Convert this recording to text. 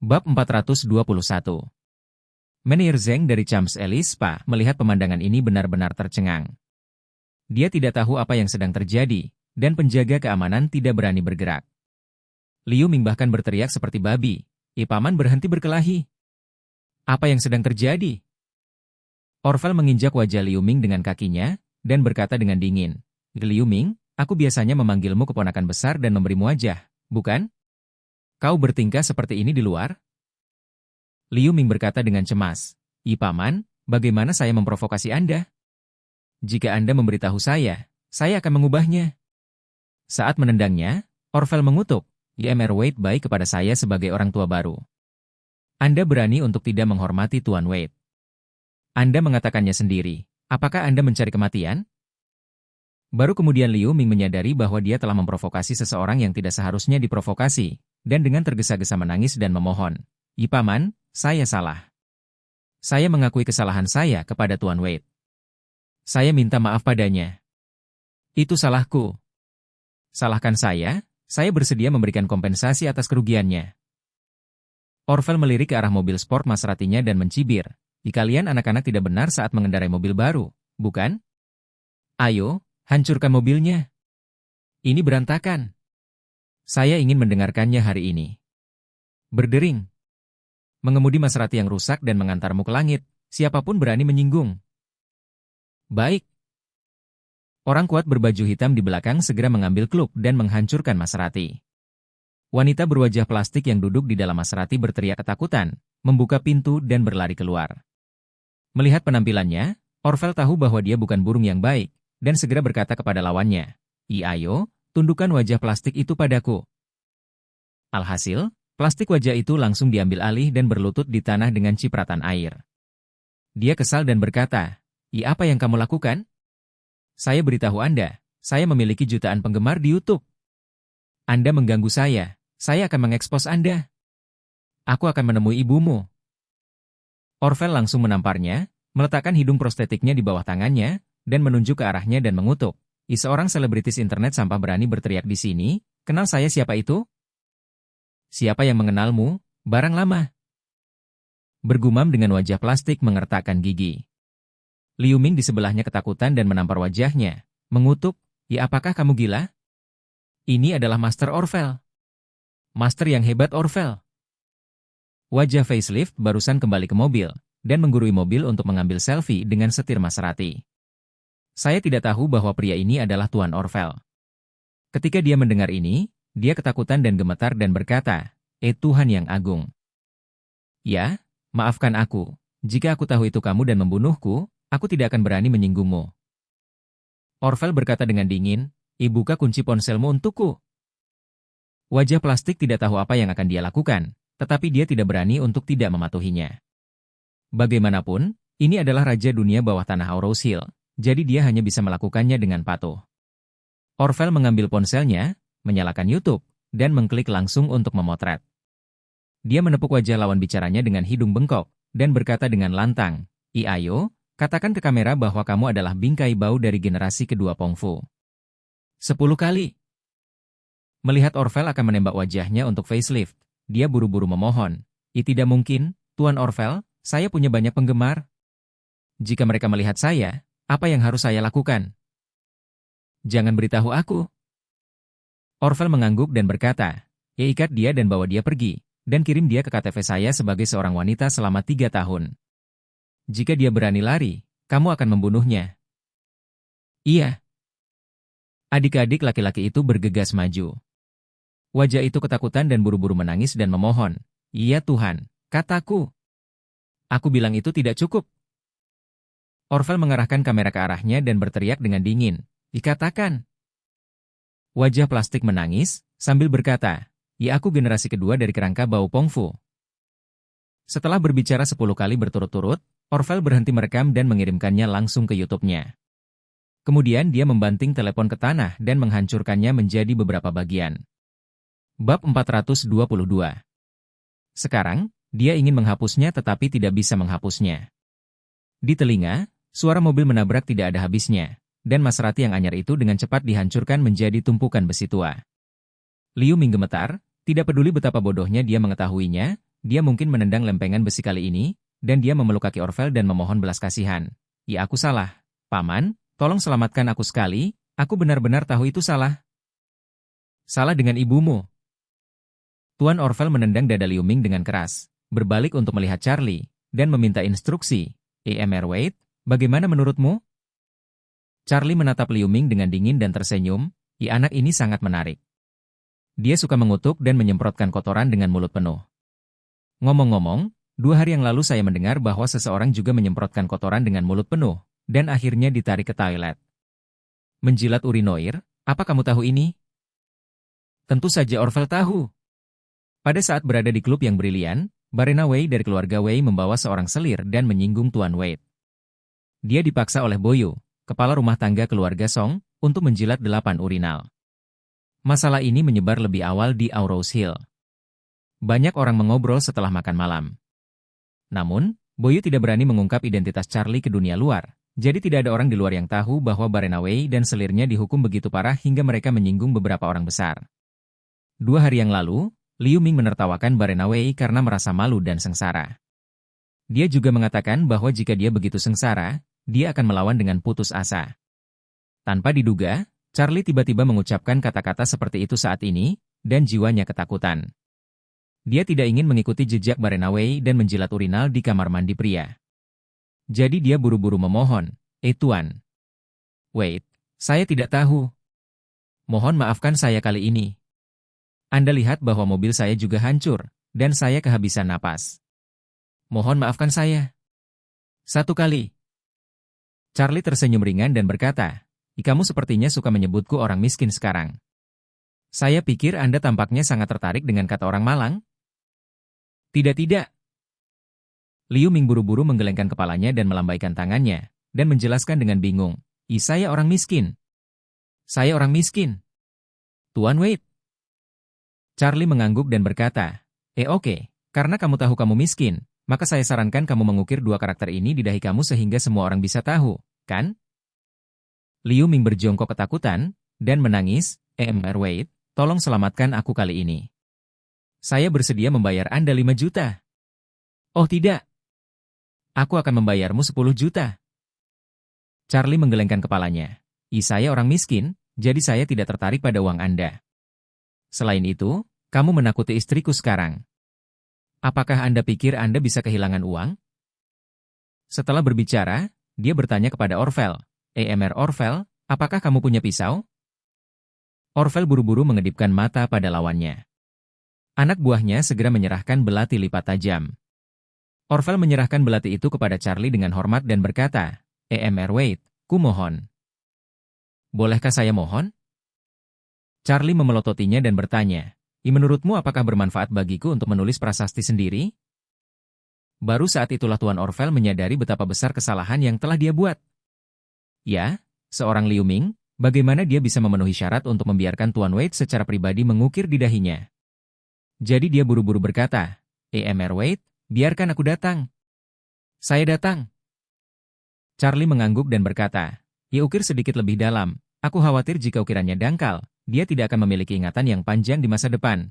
Bab 421. Menir Zeng dari Champs-Élysées Spa melihat pemandangan ini benar-benar tercengang. Dia tidak tahu apa yang sedang terjadi, dan penjaga keamanan tidak berani bergerak. Liu Ming bahkan berteriak seperti babi, "Paman berhenti berkelahi. Apa yang sedang terjadi?" Orvel menginjak wajah Liu Ming dengan kakinya, dan berkata dengan dingin, "Liu Ming, aku biasanya memanggilmu keponakan besar dan memberimu wajah, bukan? Kau bertingkah seperti ini di luar?" Liu Ming berkata dengan cemas, "Paman, bagaimana saya memprovokasi Anda? Jika Anda memberitahu saya akan mengubahnya." Saat menendangnya, Orvel mengutuk, "Mr. Wade baik kepada saya sebagai orang tua baru. Anda berani untuk tidak menghormati Tuan Wade. Anda mengatakannya sendiri, apakah Anda mencari kematian?" Baru kemudian Liu Ming menyadari bahwa dia telah memprovokasi seseorang yang tidak seharusnya diprovokasi, dan dengan tergesa-gesa menangis dan memohon, "Paman, saya salah. Saya mengakui kesalahan saya kepada Tuan Wade. Saya minta maaf padanya. Itu salahku. Salahkan saya bersedia memberikan kompensasi atas kerugiannya." Orvel melirik ke arah mobil sport Maseratinya dan mencibir, "Kalian anak-anak tidak benar saat mengendarai mobil baru, bukan? Ayo, hancurkan mobilnya. Ini berantakan. Saya ingin mendengarkannya hari ini." Berdering. "Mengemudi Maserati yang rusak dan mengantarmu ke langit, siapapun berani menyinggung." "Baik." Orang kuat berbaju hitam di belakang segera mengambil klub dan menghancurkan Maserati. Wanita berwajah plastik yang duduk di dalam Maserati berteriak ketakutan, membuka pintu dan berlari keluar. Melihat penampilannya, Orvel tahu bahwa dia bukan burung yang baik, dan segera berkata kepada lawannya, "Ayo, tundukkan wajah plastik itu padaku." Alhasil, plastik wajah itu langsung diambil alih dan berlutut di tanah dengan cipratan air. Dia kesal dan berkata, Apa yang kamu lakukan? Saya beritahu Anda, saya memiliki jutaan penggemar di YouTube. Anda mengganggu saya akan mengekspos Anda. Aku akan menemui ibumu." Orvel langsung menamparnya, meletakkan hidung prostetiknya di bawah tangannya, dan menunjuk ke arahnya dan mengutuk, "Seorang selebritis internet sampah berani berteriak di sini, kenal saya siapa itu?" "Siapa yang mengenalmu, barang lama?" Bergumam dengan wajah plastik mengertakkan gigi. Liu Ming di sebelahnya ketakutan dan menampar wajahnya, mengutuk, "Apakah kamu gila? Ini adalah Master Orvel. Master yang hebat Orvel." Wajah facelift barusan kembali ke mobil, dan menggurui mobil untuk mengambil selfie dengan setir Maserati. "Saya tidak tahu bahwa pria ini adalah Tuan Orvel." Ketika dia mendengar ini, dia ketakutan dan gemetar dan berkata, Tuhan yang agung. "Ya, maafkan aku. Jika aku tahu itu kamu dan membunuhku, aku tidak akan berani menyinggungmu." Orvel berkata dengan dingin, "Buka kunci ponselmu untukku." Wajah plastik tidak tahu apa yang akan dia lakukan, tetapi dia tidak berani untuk tidak mematuhinya. Bagaimanapun, ini adalah raja dunia bawah tanah Aurous Hill, jadi dia hanya bisa melakukannya dengan patuh. Orvel mengambil ponselnya, menyalakan YouTube, dan mengklik langsung untuk memotret. Dia menepuk wajah lawan bicaranya dengan hidung bengkok, dan berkata dengan lantang, "Ayo, katakan ke kamera bahwa kamu adalah bingkai bau dari generasi kedua Pongfu." 10 kali. Melihat Orvel akan menembak wajahnya untuk facelift, dia buru-buru memohon, Tidak mungkin, Tuan Orvel, saya punya banyak penggemar. Jika mereka melihat saya, apa yang harus saya lakukan?" "Jangan beritahu aku." Orvel mengangguk dan berkata, Ikat dia dan bawa dia pergi, dan kirim dia ke KTP saya sebagai seorang wanita selama 3 tahun. Jika dia berani lari, kamu akan membunuhnya." "Iya." Adik-adik laki-laki itu bergegas maju. Wajah itu ketakutan dan buru-buru menangis dan memohon, "Iya Tuhan, kataku. Aku bilang itu tidak cukup." Orvel mengarahkan kamera ke arahnya dan berteriak dengan dingin, "Katakan." Wajah plastik menangis, sambil berkata, Aku generasi kedua dari kerangka bau Pongfu." Setelah berbicara 10 kali berturut-turut, Orvel berhenti merekam dan mengirimkannya langsung ke YouTube-nya. Kemudian dia membanting telepon ke tanah dan menghancurkannya menjadi beberapa bagian. Bab 422. Sekarang, dia ingin menghapusnya tetapi tidak bisa menghapusnya. Di telinga, suara mobil menabrak tidak ada habisnya, dan Maserati yang anyar itu dengan cepat dihancurkan menjadi tumpukan besi tua. Liu Ming gemetar, tidak peduli betapa bodohnya dia mengetahuinya, Dia mungkin menendang lempengan besi kali ini, dan dia memeluk kaki Orvel dan memohon belas kasihan. Ya aku salah. Paman, tolong selamatkan aku sekali, aku benar-benar tahu itu salah. Salah dengan ibumu. Tuan Orvel menendang dada Liu Ming dengan keras, berbalik untuk melihat Charlie, dan meminta instruksi. AMR Wade, bagaimana menurutmu? Charlie menatap Liu Ming dengan dingin dan tersenyum, anak ini sangat menarik. Dia suka mengutuk dan menyemprotkan kotoran dengan mulut penuh. Ngomong-ngomong, 2 hari yang lalu saya mendengar bahwa seseorang juga menyemprotkan kotoran dengan mulut penuh, dan akhirnya ditarik ke toilet. Menjilat urinoir, apa kamu tahu ini? Tentu saja Orvel tahu. Pada saat berada di klub yang brilian, Barena Wei dari keluarga Wei membawa seorang selir dan menyinggung Tuan Wade. Dia dipaksa oleh Boyo, kepala rumah tangga keluarga Song, untuk menjilat 8 urinal. Masalah ini menyebar lebih awal di Aurous Hill. Banyak orang mengobrol setelah makan malam. Namun, Boyo tidak berani mengungkap identitas Charlie ke dunia luar, jadi tidak ada orang di luar yang tahu bahwa Barena Wei dan selirnya dihukum begitu parah hingga mereka menyinggung beberapa orang besar. 2 hari yang lalu, Liu Ming menertawakan Barena Wei karena merasa malu dan sengsara. Dia juga mengatakan bahwa jika dia begitu sengsara, dia akan melawan dengan putus asa. Tanpa diduga, Charlie tiba-tiba mengucapkan kata-kata seperti itu saat ini, dan jiwanya ketakutan. Dia tidak ingin mengikuti jejak Barena Wei dan menjilat urinal di kamar mandi pria. Jadi dia buru-buru memohon, Tuan Wade, saya tidak tahu. Mohon maafkan saya kali ini. Anda lihat bahwa mobil saya juga hancur, dan saya kehabisan napas. Mohon maafkan saya. 1 kali. Charlie tersenyum ringan dan berkata, kamu sepertinya suka menyebutku orang miskin sekarang. Saya pikir Anda tampaknya sangat tertarik dengan kata orang malang. Tidak. Liu Ming buru-buru menggelengkan kepalanya dan melambaikan tangannya, dan menjelaskan dengan bingung, saya orang miskin. Saya orang miskin. Tuan Wade. Charlie mengangguk dan berkata, oke, karena kamu tahu kamu miskin, maka saya sarankan kamu mengukir 2 karakter ini di dahi kamu sehingga semua orang bisa tahu, kan? Liu Ming berjongkok ketakutan, dan menangis, AMR Wade, tolong selamatkan aku kali ini. Saya bersedia membayar Anda 5 juta. Oh tidak. Aku akan membayarmu 10 juta. Charlie menggelengkan kepalanya. Saya orang miskin, jadi saya tidak tertarik pada uang Anda. Selain itu, kamu menakuti istriku sekarang. Apakah Anda pikir Anda bisa kehilangan uang? Setelah berbicara, dia bertanya kepada Orvel. AMR Orvel, apakah kamu punya pisau? Orvel buru-buru mengedipkan mata pada lawannya. Anak buahnya segera menyerahkan belati lipat tajam. Orvel menyerahkan belati itu kepada Charlie dengan hormat dan berkata, AMR Wade, kumohon. Bolehkah saya mohon? Charlie memelototinya dan bertanya, menurutmu apakah bermanfaat bagiku untuk menulis prasasti sendiri? Baru saat itulah Tuan Orvel menyadari betapa besar kesalahan yang telah dia buat. Ya, seorang Liu Ming, bagaimana dia bisa memenuhi syarat untuk membiarkan Tuan Wade secara pribadi mengukir di dahinya? Jadi dia buru-buru berkata, AMR Wade, biarkan aku datang. Saya datang. Charlie mengangguk dan berkata, ukir sedikit lebih dalam, aku khawatir jika ukirannya dangkal, dia tidak akan memiliki ingatan yang panjang di masa depan.